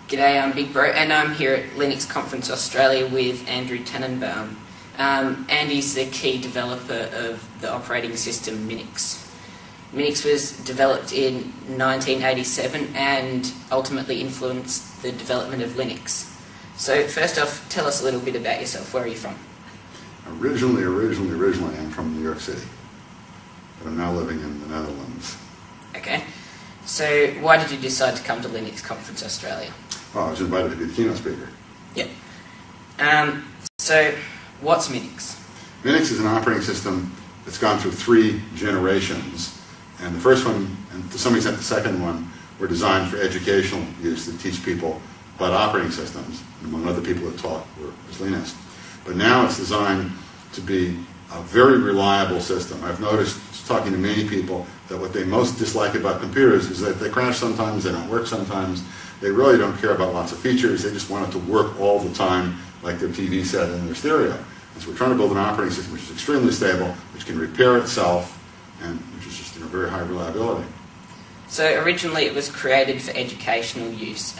G'day, I'm Big Bro, and I'm here at Linux Conference Australia with Andrew Tanenbaum. Andy's the key developer of the operating system Minix. Minix was developed in 1987 and ultimately influenced the development of Linux. So first off, tell us a little bit about yourself. Where are you from? Originally, I'm from New York City, but I'm now living in the Netherlands. Okay. So why did you decide to come to Linux Conference Australia? Oh, I was invited to be the keynote speaker. Yep. So what's Minix? Minix is an operating system that's gone through 3 generations, and the first one, and to some extent the second one, were designed for educational use to teach people about operating systems, and among other people that taught was Linux. But now it's designed to be a very reliable system. I've noticed, talking to many people, that what they most dislike about computers is that they crash sometimes, they don't work sometimes, they really don't care about lots of features, they just want it to work all the time like their TV set and their stereo. And so we're trying to build an operating system which is extremely stable, which can repair itself, and which is just very high reliability. So originally it was created for educational use.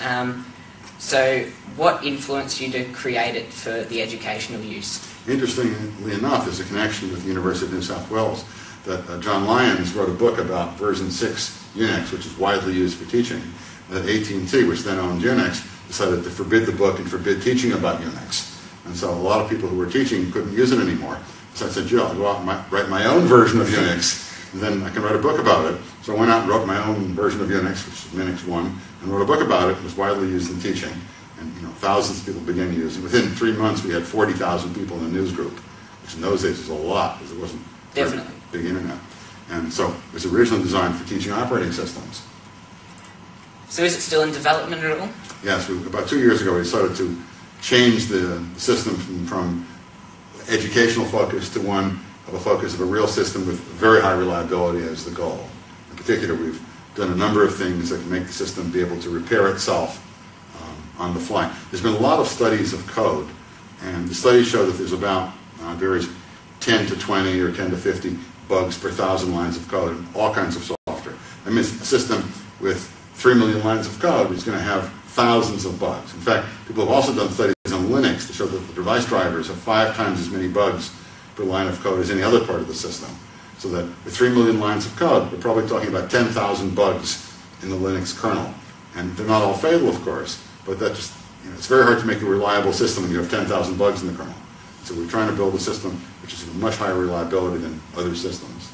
So what influenced you to create it for the educational use? Interestingly enough, there's a connection with the University of New South Wales that John Lyons wrote a book about version 6 Unix, which is widely used for teaching. That AT&T, which then owned Unix, decided to forbid the book and forbid teaching about Unix. And so a lot of people who were teaching couldn't use it anymore. So I said, Jill, I'll go out and write my own version of Unix, and then I can write a book about it. So I went out and wrote my own version of Unix, which is Minix 1, and wrote a book about it. It was widely used in teaching. And thousands of people began using it. Within 3 months, we had 40,000 people in the news group, which in those days was a lot, because it wasn't Definitely. Big internet. And so it was originally designed for teaching operating systems. So is it still in development at all? Yes, about 2 years ago we started to change the system from educational focus to one of a focus of a real system with very high reliability as the goal. In particular, we've done a number of things that can make the system be able to repair itself on the fly. There's been a lot of studies of code, and the studies show that there's about varies 10 to 20 or 10 to 50 bugs per 1,000 lines of code in all kinds of software. That means a system with 3 million lines of code is going to have thousands of bugs. In fact, people have also done studies on Linux to show that the device drivers have 5 times as many bugs per line of code as any other part of the system. So that with 3 million lines of code, we're probably talking about 10,000 bugs in the Linux kernel. And they're not all fatal, of course, but that just, it's very hard to make a reliable system when you have 10,000 bugs in the kernel. So we're trying to build a system which is of much higher reliability than other systems.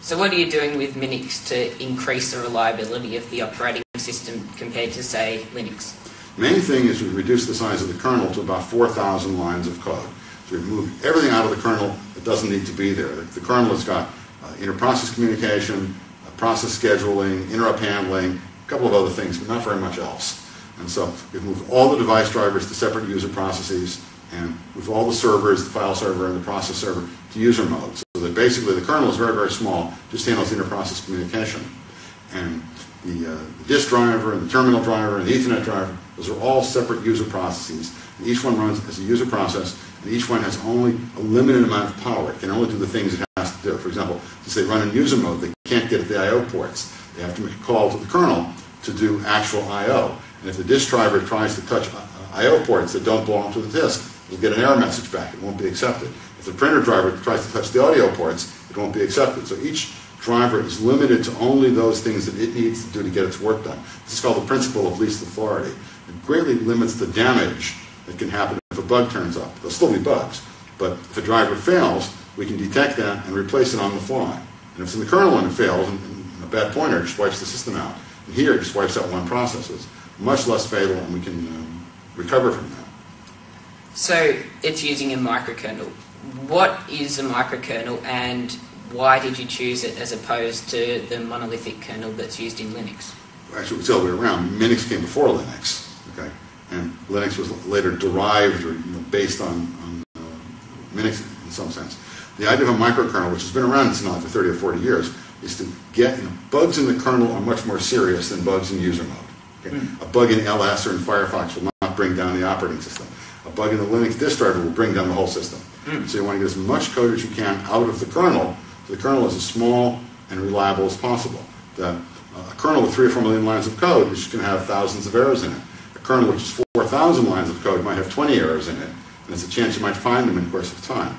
So what are you doing with Minix to increase the reliability of the operating system compared to, say, Linux? The main thing is we reduce the size of the kernel to about 4,000 lines of code. So we've moved everything out of the kernel that doesn't need to be there. The kernel has got inter-process communication, process scheduling, interrupt handling, a couple of other things, but not very much else. And so we've moved all the device drivers to separate user processes, and with all the servers, the file server and the process server, to user mode. So that basically the kernel is very, very small, just handles inter-process communication. And the disk driver and the terminal driver and the Ethernet driver, those are all separate user processes. And each one runs as a user process, and each one has only a limited amount of power. It can only do the things it has to do. For example, since they run in user mode, they can't get at the I.O. ports. They have to make a call to the kernel to do actual I.O. And if the disk driver tries to touch I.O. ports that don't belong to the disk, it'll get an error message back. It won't be accepted. If the printer driver tries to touch the audio ports, it won't be accepted. So each driver is limited to only those things that it needs to do to get its work done. This is called the principle of least authority. It greatly limits the damage that can happen if a bug turns up. There'll still be bugs, but if a driver fails, we can detect that and replace it on the fly. And if it's in the kernel and it fails, and a bad pointer just wipes the system out. And here it just wipes out one process. So it's much less fatal, and we can recover from that. So it's using a microkernel. What is a microkernel, and why did you choose it as opposed to the monolithic kernel that's used in Linux? Actually, it's the other way around. Minix came before Linux, okay? And Linux was later derived or based on Minix in some sense. The idea of a microkernel, which has been around now for 30 or 40 years, is to get bugs in the kernel are much more serious than bugs in user mode. Okay? A bug in LS or in Firefox will not bring down the operating system. A bug in the Linux disk driver will bring down the whole system. So you want to get as much code as you can out of the kernel, so the kernel is as small and reliable as possible. A kernel with 3 or 4 million lines of code is just going to have thousands of errors in it. A kernel which is 4,000 lines of code might have 20 errors in it, and there's a chance you might find them in the course of time.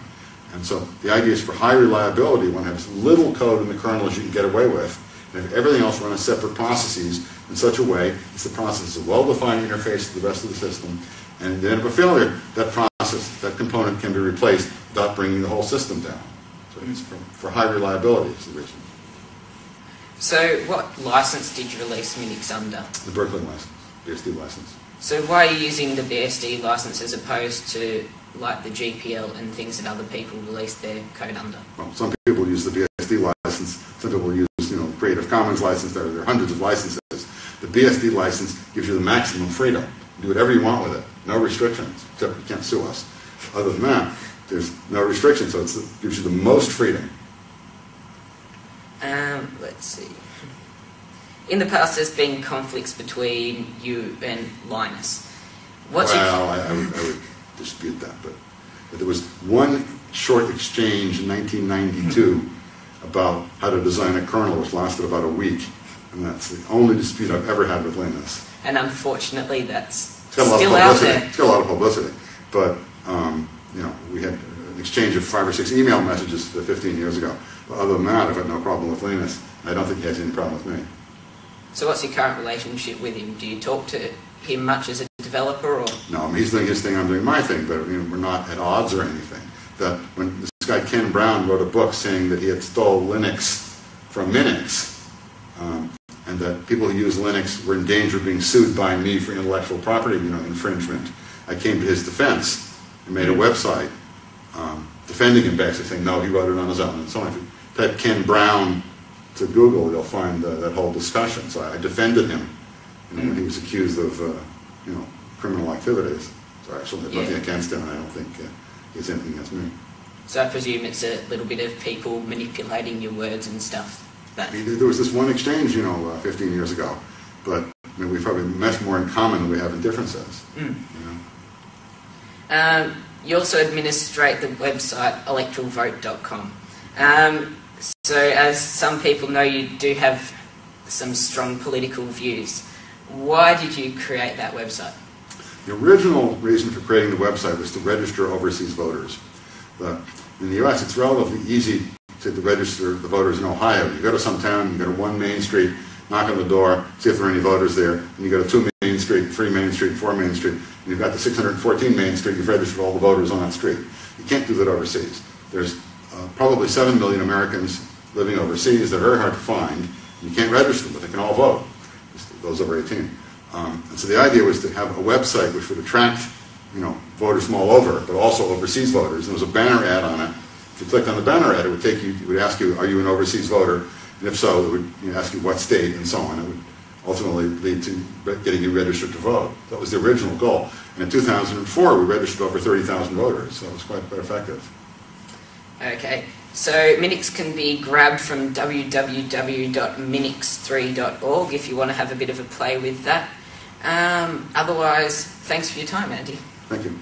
And so the idea is for high reliability, one has little code in the kernel as you can get away with, and if everything else run as separate processes in such a way that the process is a well-defined interface to the rest of the system, and in the event of a failure, that process, that component can be replaced without bringing the whole system down. So it's for high reliability is the reason. So what license did you release Minix under? The Berkeley license, BSD license. So why are you using the BSD license as opposed to like the GPL and things that other people release their code under? Well, some people use the BSD license, some people use Creative Commons license, there are hundreds of licenses. The BSD license gives you the maximum freedom. Do whatever you want with it, no restrictions, except you can't sue us. Other than that, there's no restrictions, so it gives you the most freedom. Let's see. In the past, there's been conflicts between you and Linus. I would dispute that, but there was one short exchange in 1992 about how to design a kernel, which lasted about a week, and that's the only dispute I've ever had with Linus. And unfortunately, that's still out there. It's got a lot of publicity, but we had an exchange of 5 or 6 email messages 15 years ago. But other than that, I've had no problem with Linus. I don't think he has any problem with me. So what's your current relationship with him? Do you talk to him much as a developer, or? No, I mean, he's doing his thing, I'm doing my thing, but we're not at odds or anything. That when this guy Ken Brown wrote a book saying that he had stole Linux from Minix, and that people who use Linux were in danger of being sued by me for intellectual property infringement, I came to his defense and made a website defending him, basically saying, no, he wrote it on his own, and so on. If you type Ken Brown to Google, you'll find that whole discussion. So I defended him when he was accused of criminal activities. So I actually have nothing against him, and I don't think he has anything against me. So I presume it's a little bit of people manipulating your words and stuff. There was this one exchange, 15 years ago, but we probably much more in common than we have in differences. You also administrate the website electoralvote.com. So as some people know, you do have some strong political views. Why did you create that website? The original reason for creating the website was to register overseas voters. In the U.S., it's relatively easy to register the voters in Ohio. You go to some town, you go to 1 Main Street, knock on the door, see if there are any voters there, and you go to 2 Main Street, 3 Main Street, 4 Main Street, and you've got the 614 Main Street, you've registered all the voters on that street. You can't do that overseas. There's probably 7 million Americans living overseas that are very hard to find. You can't register them, but they can all vote, those over 18. And so the idea was to have a website which would attract voters from all over, but also overseas voters. And there was a banner ad on it. If you clicked on the banner ad, it would ask you, are you an overseas voter? And if so, it would ask you what state and so on. It would ultimately lead to getting you registered to vote. That was the original goal. And in 2004, we registered over 30,000 voters, so it was quite effective. Okay, so Minix can be grabbed from www.minix3.org if you want to have a bit of a play with that. Otherwise, thanks for your time, Andy. Thank you.